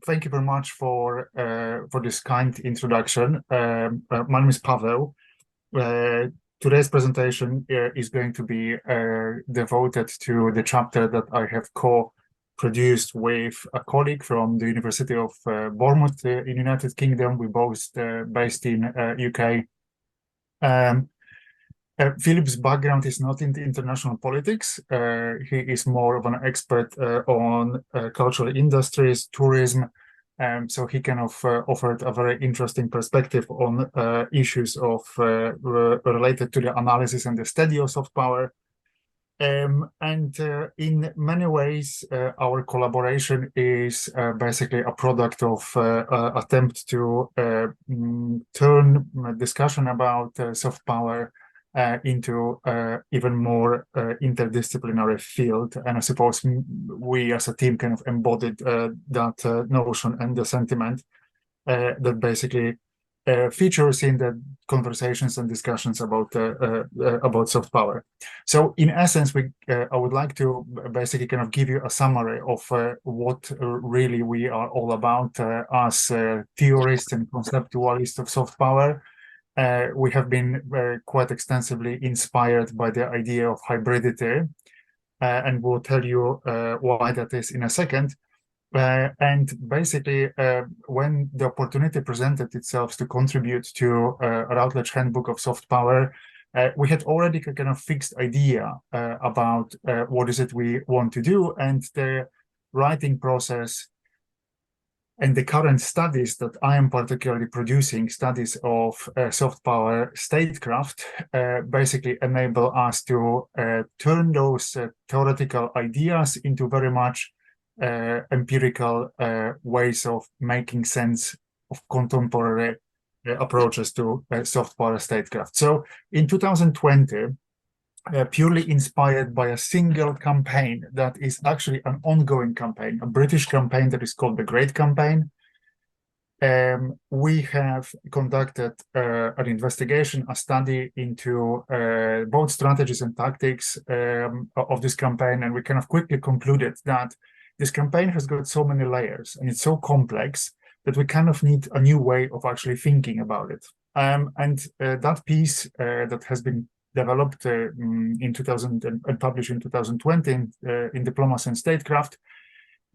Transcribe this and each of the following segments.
thank you very much for this kind introduction. My name is Pavel. Today's presentation is going to be devoted to the chapter that I have co-produced with a colleague from the University of Bournemouth in United Kingdom. We're both based in UK. Philip's background is not in the international politics. He is more of an expert on cultural industries, tourism, so he kind of offered a very interesting perspective on issues of related to the analysis and the study of soft power. In many ways, our collaboration is basically a product of attempt to turn discussion about soft power into even more interdisciplinary field. And I suppose we as a team kind of embodied that notion and the sentiment that basically features in the conversations and discussions about soft power. So in essence, I would like to basically kind of give you a summary of what really we are all about as theorists and conceptualists of soft power. We have been quite extensively inspired by the idea of hybridity, and we'll tell you why that is in a second. And basically, when the opportunity presented itself to contribute to a Routledge Handbook of Soft Power, we had already a kind of fixed idea about what is it we want to do, and the writing process and the current studies that I am particularly producing, studies of soft power statecraft, basically enable us to turn those theoretical ideas into very much empirical ways of making sense of contemporary approaches to soft power statecraft. So in 2020, purely inspired by a single campaign that is actually an ongoing campaign, a British campaign that is called the Great Campaign. We have conducted an investigation, a study into both strategies and tactics of this campaign, and we kind of quickly concluded that this campaign has got so many layers and it's so complex that we kind of need a new way of actually thinking about it. That piece that has been developed in 2000 and published in 2020 in Diplomacy and Statecraft,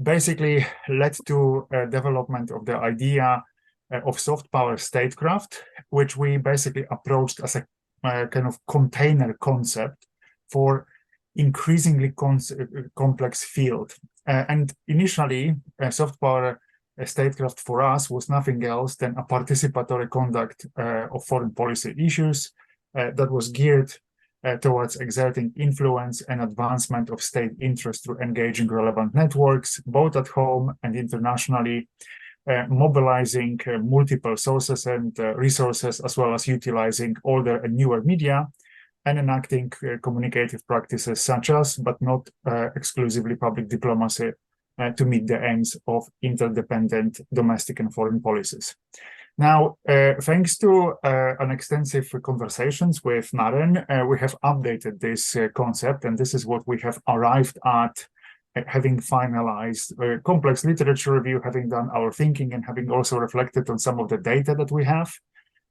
basically led to development of the idea of soft power statecraft, which we basically approached as a kind of container concept for increasingly complex field. And initially, soft power statecraft for us was nothing else than a participatory conduct of foreign policy issues that was geared towards exerting influence and advancement of state interest through engaging relevant networks, both at home and internationally, mobilizing multiple sources and resources, as well as utilizing older and newer media, and enacting communicative practices such as, but not exclusively, public diplomacy to meet the aims of interdependent domestic and foreign policies. Now, thanks to an extensive conversations with Naren, we have updated this concept, and this is what we have arrived at, having finalized a complex literature review, having done our thinking, and having also reflected on some of the data that we have.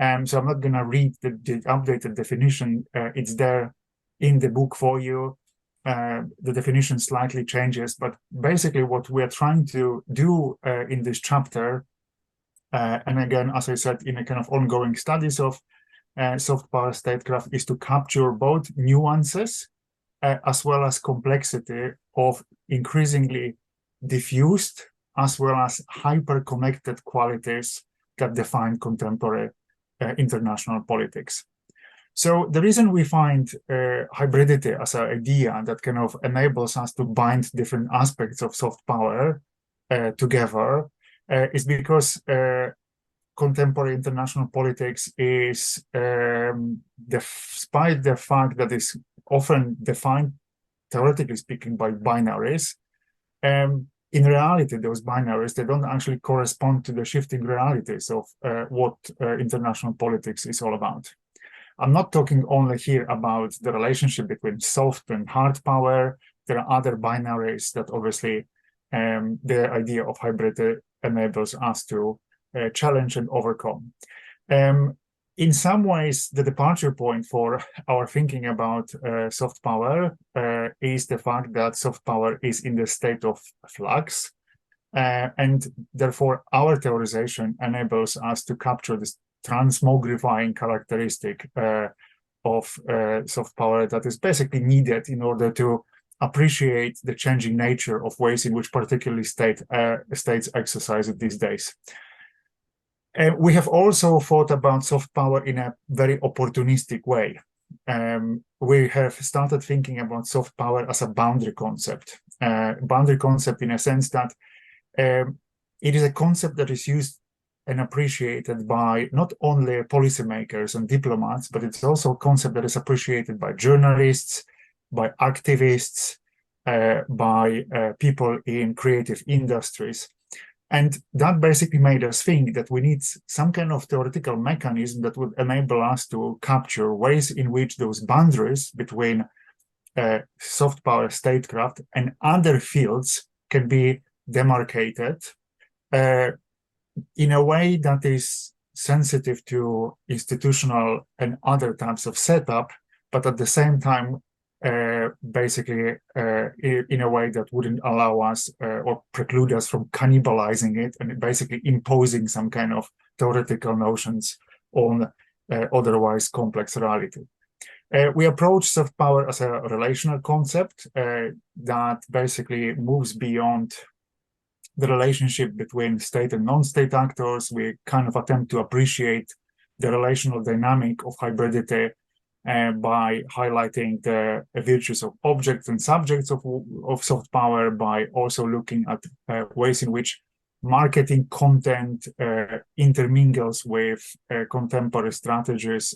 So I'm not going to read the updated definition. It's there in the book for you. The definition slightly changes, but basically what we're trying to do in this chapter, and again, as I said, in a kind of ongoing studies of soft power statecraft, is to capture both nuances as well as complexity of increasingly diffused as well as hyper-connected qualities that define contemporary international politics. So the reason we find hybridity as an idea that kind of enables us to bind different aspects of soft power together is because contemporary international politics is, despite the fact that it's often defined, theoretically speaking, by binaries, in reality, those binaries, they don't actually correspond to the shifting realities of what international politics is all about. I'm not talking only here about the relationship between soft and hard power. There are other binaries that obviously the idea of hybridity enables us to challenge and overcome. In some ways, the departure point for our thinking about soft power is the fact that soft power is in the state of flux. And therefore, our theorization enables us to capture this transmogrifying characteristic of soft power that is basically needed in order to appreciate the changing nature of ways in which particularly states exercise it these days. We have also thought about soft power in a very opportunistic way. We have started thinking about soft power as a boundary concept. Boundary concept in a sense that it is a concept that is used and appreciated by not only policymakers and diplomats, but it's also a concept that is appreciated by journalists, by activists, by people in creative industries. And that basically made us think that we need some kind of theoretical mechanism that would enable us to capture ways in which those boundaries between soft power, statecraft, and other fields can be demarcated in a way that is sensitive to institutional and other types of setup, but at the same time, basically in a way that wouldn't allow us or preclude us from cannibalizing it and basically imposing some kind of theoretical notions on otherwise complex reality. We approach soft power as a relational concept that basically moves beyond the relationship between state and non-state actors. We kind of attempt to appreciate the relational dynamic of hybridity by highlighting the virtues of objects and subjects of soft power, by also looking at ways in which marketing content intermingles with contemporary strategies,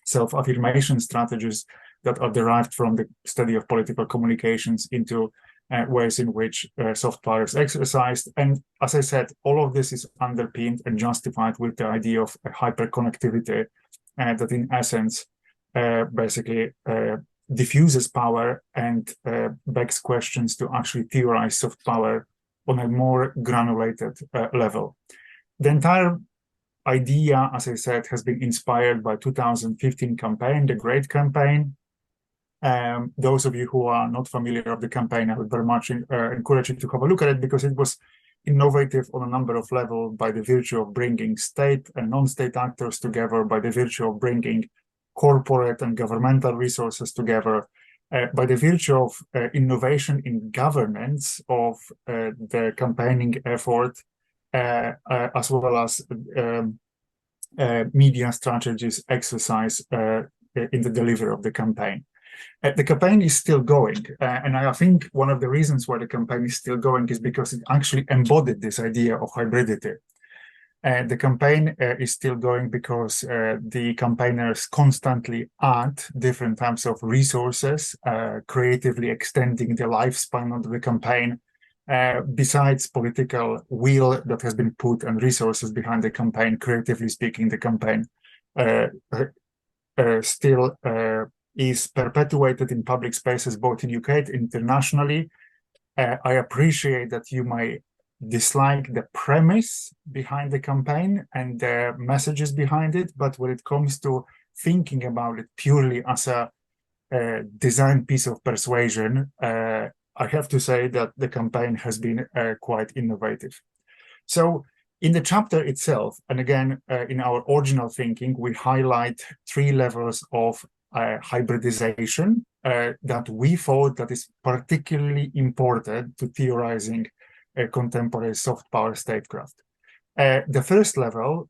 self-affirmation strategies that are derived from the study of political communications into ways in which soft power is exercised. And as I said, all of this is underpinned and justified with the idea of hyperconnectivity that in essence basically diffuses power and begs questions to actually theorize soft power on a more granulated level. The entire idea, as I said, has been inspired by 2015 campaign, the Great Campaign. Those of you who are not familiar with the campaign, I would very much encourage you to have a look at it, because it was innovative on a number of levels by the virtue of bringing state and non-state actors together, by the virtue of bringing corporate and governmental resources together, by the virtue of innovation in governance of the campaigning effort, as well as media strategies exercise in the delivery of the campaign. The campaign is still going, and I think one of the reasons why the campaign is still going is because it actually embodied this idea of hybridity. The campaign is still going because the campaigners constantly add different types of resources, creatively extending the lifespan of the campaign, besides political will that has been put and resources behind the campaign. Creatively speaking, the campaign still is perpetuated in public spaces, both in UK and internationally. I appreciate that you may dislike the premise behind the campaign and the messages behind it, but when it comes to thinking about it purely as a design piece of persuasion, I have to say that the campaign has been quite innovative. So in the chapter itself, and again, in our original thinking, we highlight 3 levels of hybridization that we thought that is particularly important to theorizing contemporary soft power statecraft. The first level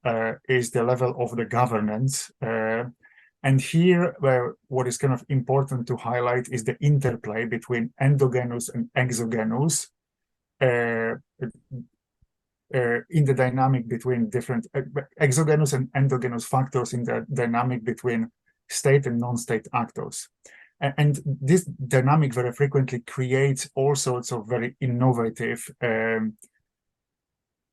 is the level of the governance, and here what is kind of important to highlight is the interplay between endogenous and exogenous in the dynamic between different exogenous and endogenous factors in the dynamic between state and non-state actors. And this dynamic very frequently creates all sorts of very innovative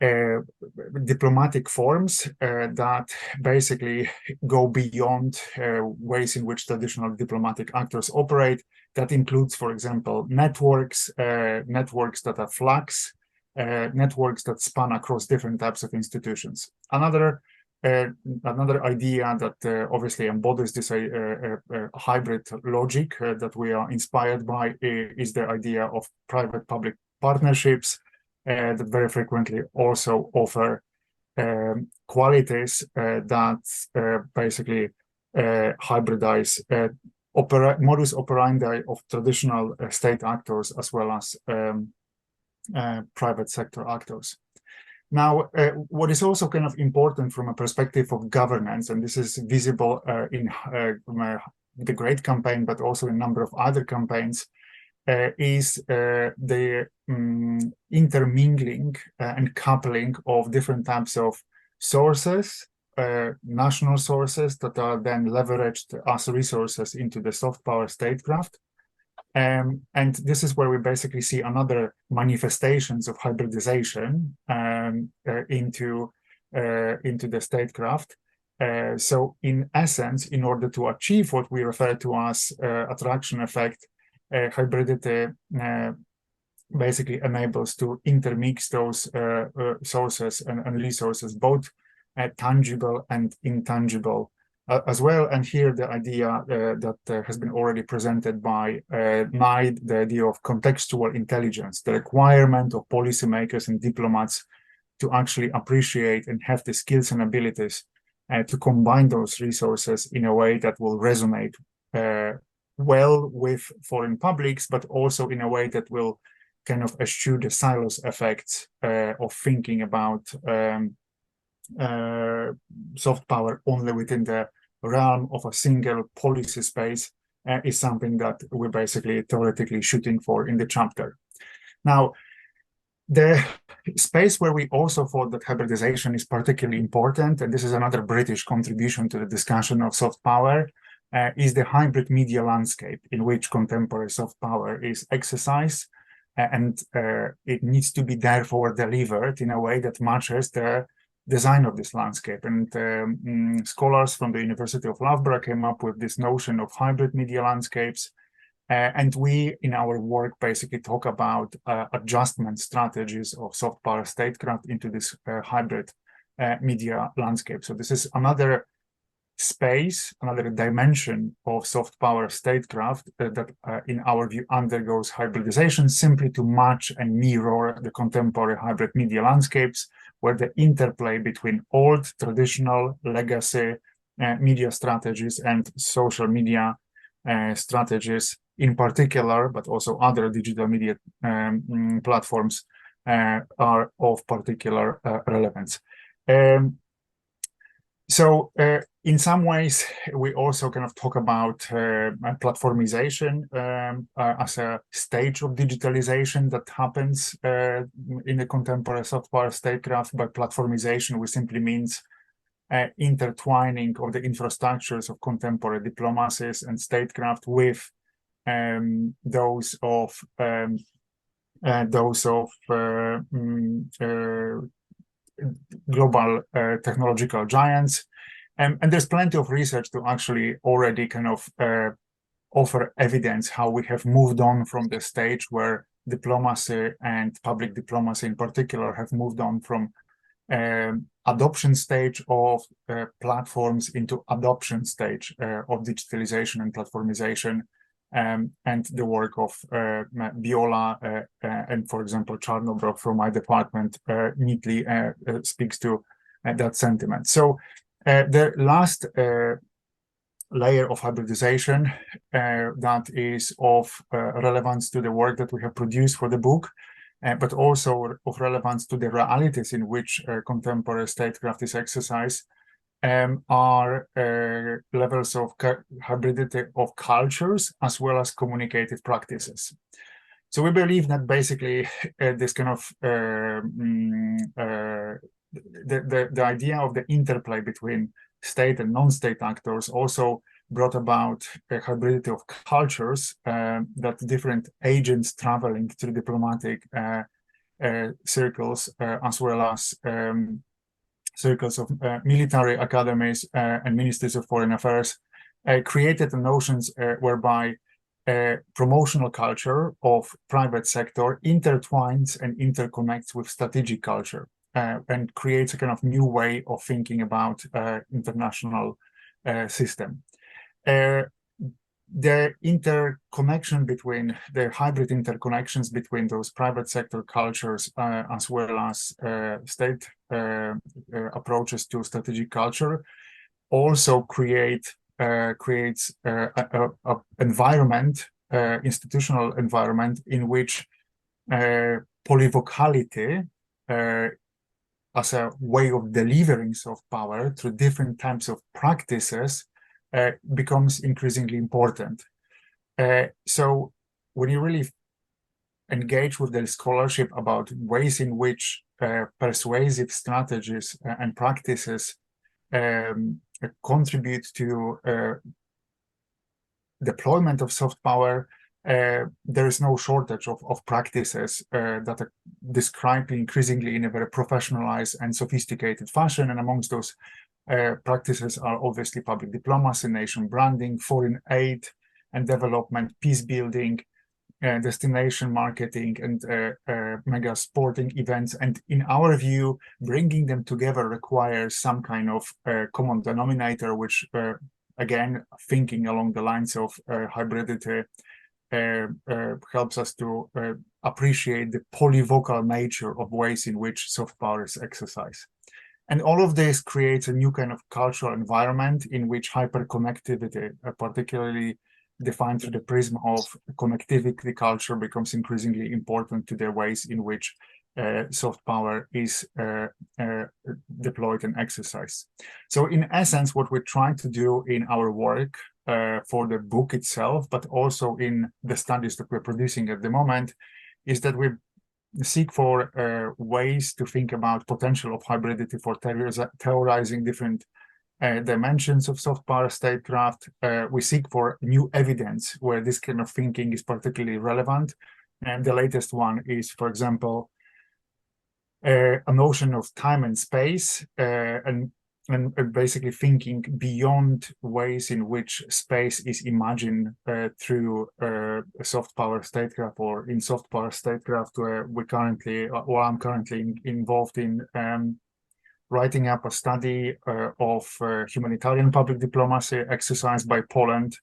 diplomatic forms that basically go beyond ways in which traditional diplomatic actors operate. That includes, for example, networks that are flags, networks that span across different types of institutions. Another idea that obviously embodies this hybrid logic that we are inspired by is the idea of private-public partnerships that very frequently also offer qualities that basically hybridize modus operandi of traditional state actors as well as private sector actors. Now, what is also kind of important from a perspective of governance, and this is visible in the Great Campaign, but also in a number of other campaigns, is the intermingling and coupling of different types of sources, national sources that are then leveraged as resources into the soft power statecraft. And this is where we basically see another manifestations of hybridization into the statecraft. So in essence, in order to achieve what we refer to as attraction effect, hybridity basically enables to intermix those sources and resources, both tangible and intangible as well. And here the idea that has been already presented by Naren, the idea of contextual intelligence, the requirement of policymakers and diplomats to actually appreciate and have the skills and abilities to combine those resources in a way that will resonate well with foreign publics, but also in a way that will kind of eschew the silos effects of thinking about soft power only within the realm of a single policy space is something that we're basically theoretically shooting for in the chapter. Now, the space where we also thought that hybridization is particularly important, and this is another British contribution to the discussion of soft power, is the hybrid media landscape in which contemporary soft power is exercised, and it needs to be therefore delivered in a way that matches the design of this landscape. And scholars from the University of Loughborough came up with this notion of hybrid media landscapes. And we, in our work, basically talk about adjustment strategies of soft power statecraft into this hybrid media landscape. So this is another space, another dimension of soft power statecraft that, in our view, undergoes hybridization simply to match and mirror the contemporary hybrid media landscapes, where the interplay between old, traditional, legacy media strategies and social media strategies in particular, but also other digital media platforms are of particular relevance. So in some ways, we also kind of talk about platformization as a stage of digitalization that happens in the contemporary soft power statecraft. By platformization, we simply means intertwining of the infrastructures of contemporary diplomacies and statecraft with those of global technological giants. And there's plenty of research to actually already kind of offer evidence how we have moved on from the stage where diplomacy and public diplomacy in particular have moved on from adoption stage of platforms into adoption stage of digitalization and platformization. And the work of Viola and, for example, Charnobrook from my department neatly speaks to that sentiment. So the last layer of hybridization that is of relevance to the work that we have produced for the book, but also of relevance to the realities in which contemporary statecraft is exercised, are levels of hybridity of cultures as well as communicative practices. So we believe that basically this kind of the idea of the interplay between state and non-state actors also brought about a hybridity of cultures that different agents traveling through diplomatic circles, as well as circles of military academies and ministries of foreign affairs, created the notions whereby promotional culture of private sector intertwines and interconnects with strategic culture and creates a kind of new way of thinking about international system. The interconnection between the hybrid interconnections between those private sector cultures as well as state approaches to strategic culture also creates a environment, institutional environment in which polyvocality as a way of delivering soft power through different types of practices becomes increasingly important. So when you really engage with the scholarship about ways in which persuasive strategies and practices contribute to deployment of soft power, there is no shortage of practices that are described increasingly in a very professionalized and sophisticated fashion. And amongst those practices are obviously public diplomacy, nation branding, foreign aid and development, peace building, destination marketing, and mega sporting events. And in our view, bringing them together requires some kind of common denominator, which again, thinking along the lines of hybridity, helps us to appreciate the polyvocal nature of ways in which soft power is exercised. And all of this creates a new kind of cultural environment in which hyperconnectivity, particularly defined through the prism of connectivity culture, becomes increasingly important to the ways in which soft power is deployed and exercised. So in essence, what we're trying to do in our work for the book itself, but also in the studies that we're producing at the moment, is that we seek for ways to think about potential of hybridity for theorizing different dimensions of soft power statecraft. We seek for new evidence where this kind of thinking is particularly relevant. And the latest one is, for example, a notion of time and space, and basically thinking beyond ways in which space is imagined through soft power statecraft or in soft power statecraft, where we currently, or I'm currently involved in writing up a study of humanitarian public diplomacy exercised by Poland,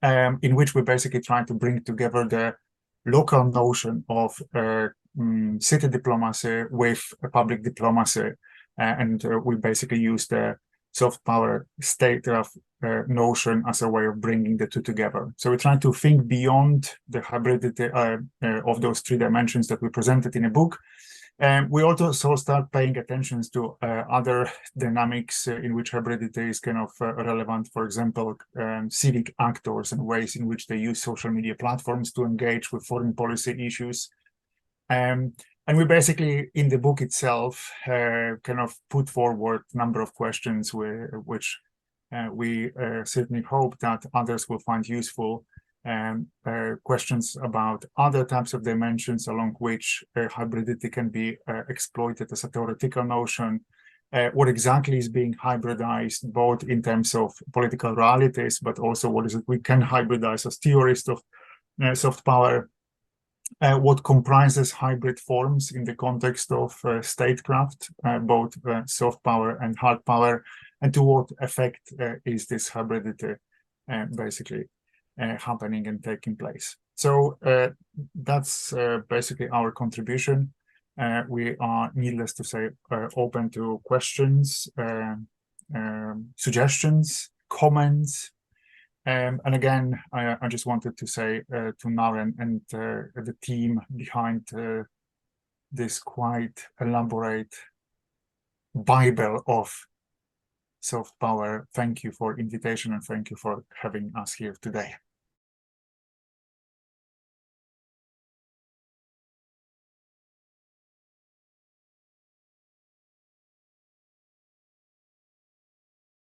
in which we're basically trying to bring together the local notion of city diplomacy with public diplomacy. And we basically use the soft power statecraft notion as a way of bringing the two together. So we're trying to think beyond the hybridity of those three dimensions that we presented in a book. We also start paying attention to other dynamics in which hybridity is kind of relevant. For example, civic actors and ways in which they use social media platforms to engage with foreign policy issues. And we basically, in the book itself, kind of put forward a number of questions which we certainly hope that others will find useful. Questions about other types of dimensions along which hybridity can be exploited as a theoretical notion. What exactly is being hybridized, both in terms of political realities, but also what is it we can hybridize as theorists of soft power. What comprises hybrid forms in the context of statecraft, both soft power and hard power, and to what effect is this hybridity basically happening and taking place. So that's basically our contribution. We are, needless to say, open to questions, suggestions, comments. And again, I just wanted to say to Naren and the team behind this quite elaborate Bible of soft power, thank you for invitation and thank you for having us here today.